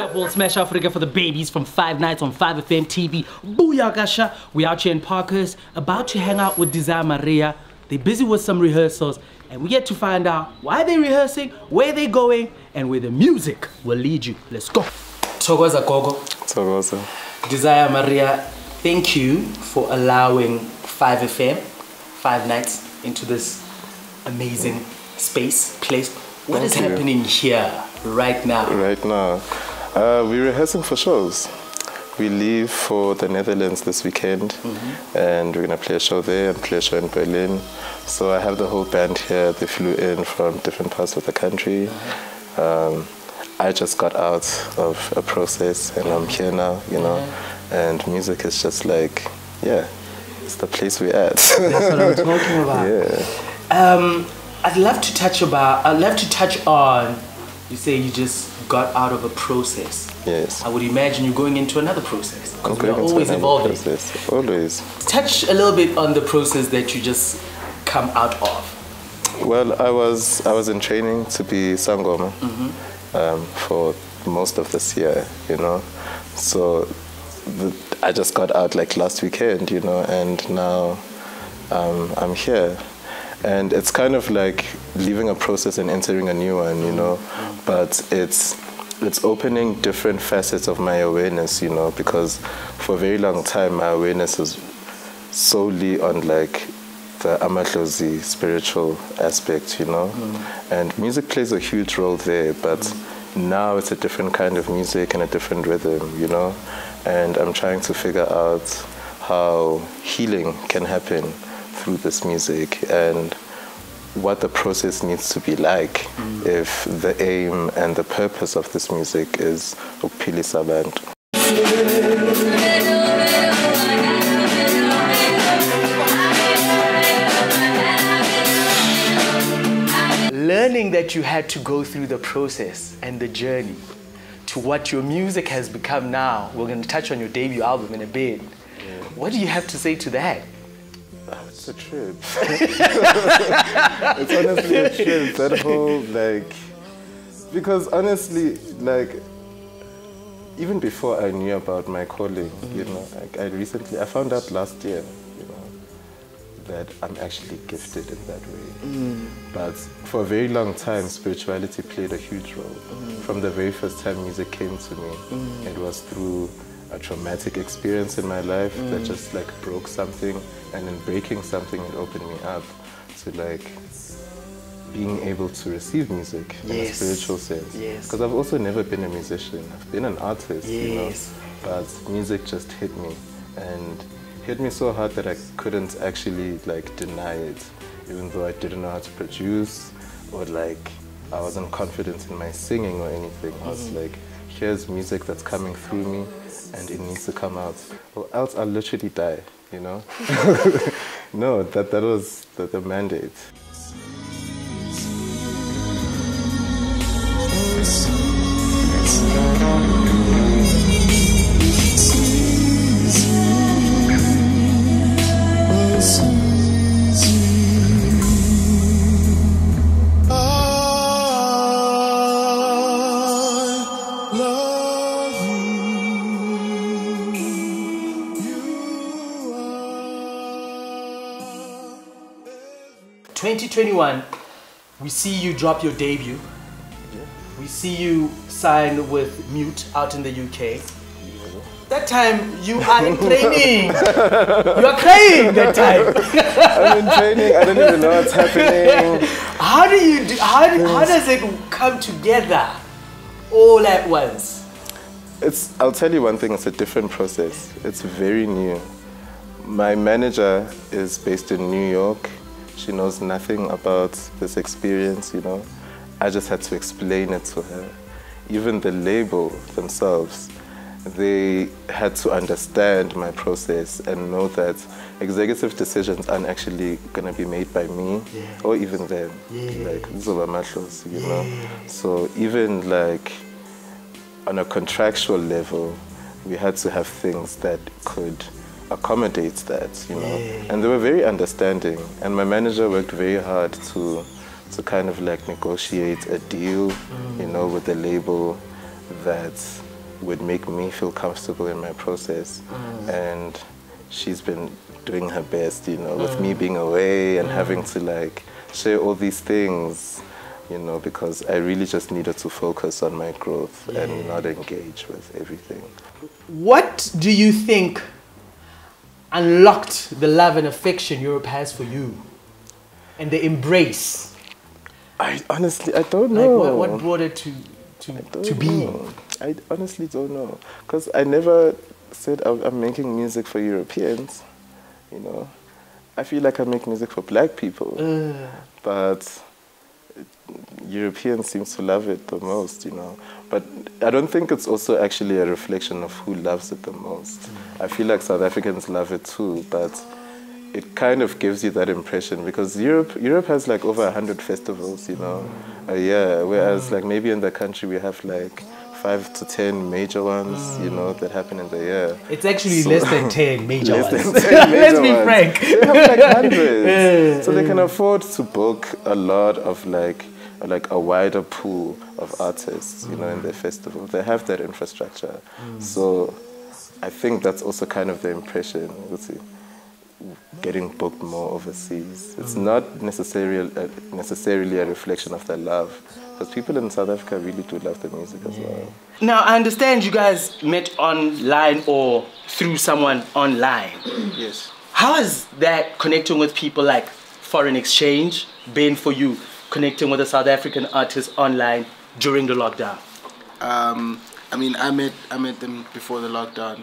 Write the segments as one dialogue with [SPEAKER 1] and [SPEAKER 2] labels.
[SPEAKER 1] up, all Smash Afrika for the babies from 5 Nights on 5FM TV. Booyah Gasha. We out here in Parkhurst, about to hang out with Desire Marea. They're busy with some rehearsals, and we get to find out why they're rehearsing, where they're going, and where the music will lead you. Let's go. Thokoza Gogo.
[SPEAKER 2] Thokoza.
[SPEAKER 1] Desire Marea, thank you for allowing 5FM, 5 Nights, into this amazing place. What is happening here right now?
[SPEAKER 2] Right now, we're rehearsing for shows. We leave for the Netherlands this weekend, and we're gonna play a show there and play a show in Berlin. So I have the whole band here. They flew in from different parts of the country. I just got out of a process, and I'm here now, you know. And music is just like, yeah, it's the place we're at.
[SPEAKER 1] That's what I'm talking about.
[SPEAKER 2] Yeah.
[SPEAKER 1] I'd love to touch on, you say you just got out of a process.
[SPEAKER 2] Yes.
[SPEAKER 1] I would imagine you're going into another process.
[SPEAKER 2] I'm
[SPEAKER 1] Because we're always evolving.
[SPEAKER 2] Always.
[SPEAKER 1] Touch a little bit on the process that you just come out of.
[SPEAKER 2] Well, I was in training to be Sangoma for most of this year, you know. So I just got out like last weekend, you know, and now I'm here. And it's kind of like leaving a process and entering a new one, you know. But it's opening different facets of my awareness, you know, because for a very long time my awareness was solely on like the Amadlozi spiritual aspect, you know. And music plays a huge role there, but now it's a different kind of music and a different rhythm, you know. And I'm trying to figure out how healing can happen through this music and what the process needs to be like if the aim and the purpose of this music is ukuphilisa abantu.
[SPEAKER 1] Learning that you had to go through the process and the journey to what your music has become now. We're going to touch on your debut album in a bit. What do you have to say to that?
[SPEAKER 2] It's a trip. It's honestly a trip. That whole, like, because honestly, like, even before I knew about my calling, you know, like I found out last year, you know, that I'm actually gifted in that way. But for a very long time, spirituality played a huge role. From the very first time music came to me, it was through a traumatic experience in my life that just like broke something, and in breaking something it opened me up to like being able to receive music in a spiritual sense. Because I've also never been a musician. I've been an artist, you know, but music just hit me, and hit me so hard that I couldn't actually like deny it, even though I didn't know how to produce or like I wasn't confident in my singing or anything. I was like, here's music that's coming through me, and it needs to come out, or else I'll literally die, you know? No, that was the mandate.
[SPEAKER 1] In 2021, we see you drop your debut. We see you sign with Mute out in the UK. That time you are in training. You are crying that time.
[SPEAKER 2] I'm in training. I don't even know what's happening.
[SPEAKER 1] How does it come together all at once?
[SPEAKER 2] I'll tell you one thing. It's a different process. It's very new. My manager is based in New York. She knows nothing about this experience, you know. I just had to explain it to her. Even the label themselves, they had to understand my process and know that executive decisions aren't actually going to be made by me or even them. Like, you know. So even like on a contractual level, we had to have things that could accommodate that, you know. And they were very understanding, and my manager worked very hard to kind of like negotiate a deal, you know, with the label that would make me feel comfortable in my process. And she's been doing her best, you know, with me being away and having to like share all these things, you know, because I really just needed to focus on my growth and not engage with everything.
[SPEAKER 1] What do you think unlocked the love and affection Europe has for you and the embrace?
[SPEAKER 2] I honestly, I don't know.
[SPEAKER 1] Like what brought it to be?
[SPEAKER 2] I honestly don't know. Because I never said I'm making music for Europeans, you know. I feel like I make music for black people. But Europeans seem to love it the most, you know. But I don't think it's also actually a reflection of who loves it the most. I feel like South Africans love it too, but it kind of gives you that impression because Europe has like over 100 festivals, you know, a year, whereas like maybe in the country we have like 5 to 10 major ones, you know, that happen in the year.
[SPEAKER 1] It's actually less than 10 major ones.
[SPEAKER 2] Let's
[SPEAKER 1] be frank.
[SPEAKER 2] They have like hundreds. So they can afford to book a lot of like a wider pool of artists, you know, in their festival. They have that infrastructure. So I think that's also kind of the impression, getting booked more overseas. It's not necessarily a reflection of their love. Because people in South Africa really do love the music as well.
[SPEAKER 1] Now, I understand you guys met online or through someone online.
[SPEAKER 2] Yes.
[SPEAKER 1] How has that connecting with people like foreign exchange been for you, connecting with a South African artist online during the lockdown?
[SPEAKER 3] I mean, I met them before the lockdown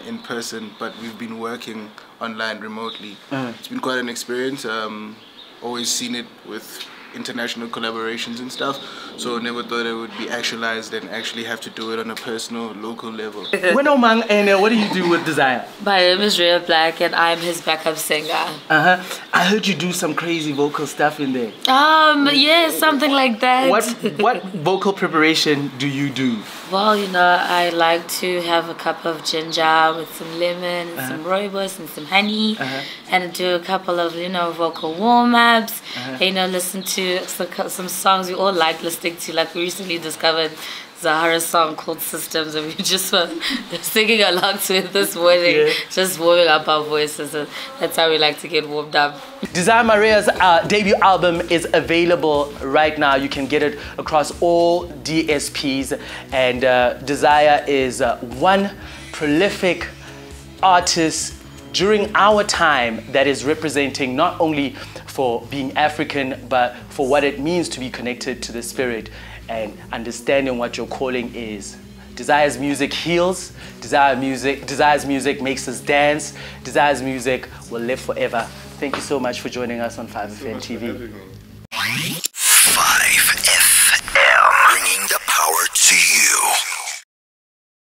[SPEAKER 3] in person, but we've been working online remotely. It's been quite an experience. Always seen it with international collaborations and stuff, so never thought it would be actualized and actually have to do it on a personal, local level.
[SPEAKER 1] And what do you do with Desire?
[SPEAKER 4] My name is Real Black and I'm his backup singer.
[SPEAKER 1] I heard you do some crazy vocal stuff in there.
[SPEAKER 4] Yeah, something like that.
[SPEAKER 1] What vocal preparation do you do?
[SPEAKER 4] Well, you know, I like to have a cup of ginger with some lemon and some rooibos and some honey, and do a couple of, you know, vocal warm-ups, you know, listen to some songs we all like listening to. Like we recently discovered Zahara's song called Systems, and we just were singing along to it this morning, just warming up our voices. And that's how we like to get warmed up.
[SPEAKER 1] Desire Marea's debut album is available right now. You can get it across all DSPs, and Desire is one prolific artist during our time that is representing not only for being African, but for what it means to be connected to the spirit and understanding what your calling is. Desire's music heals. Desire's music makes us dance. Desire's music will live forever. Thank you so much for joining us on 5FM TV.
[SPEAKER 5] 5FM, bringing the power to you.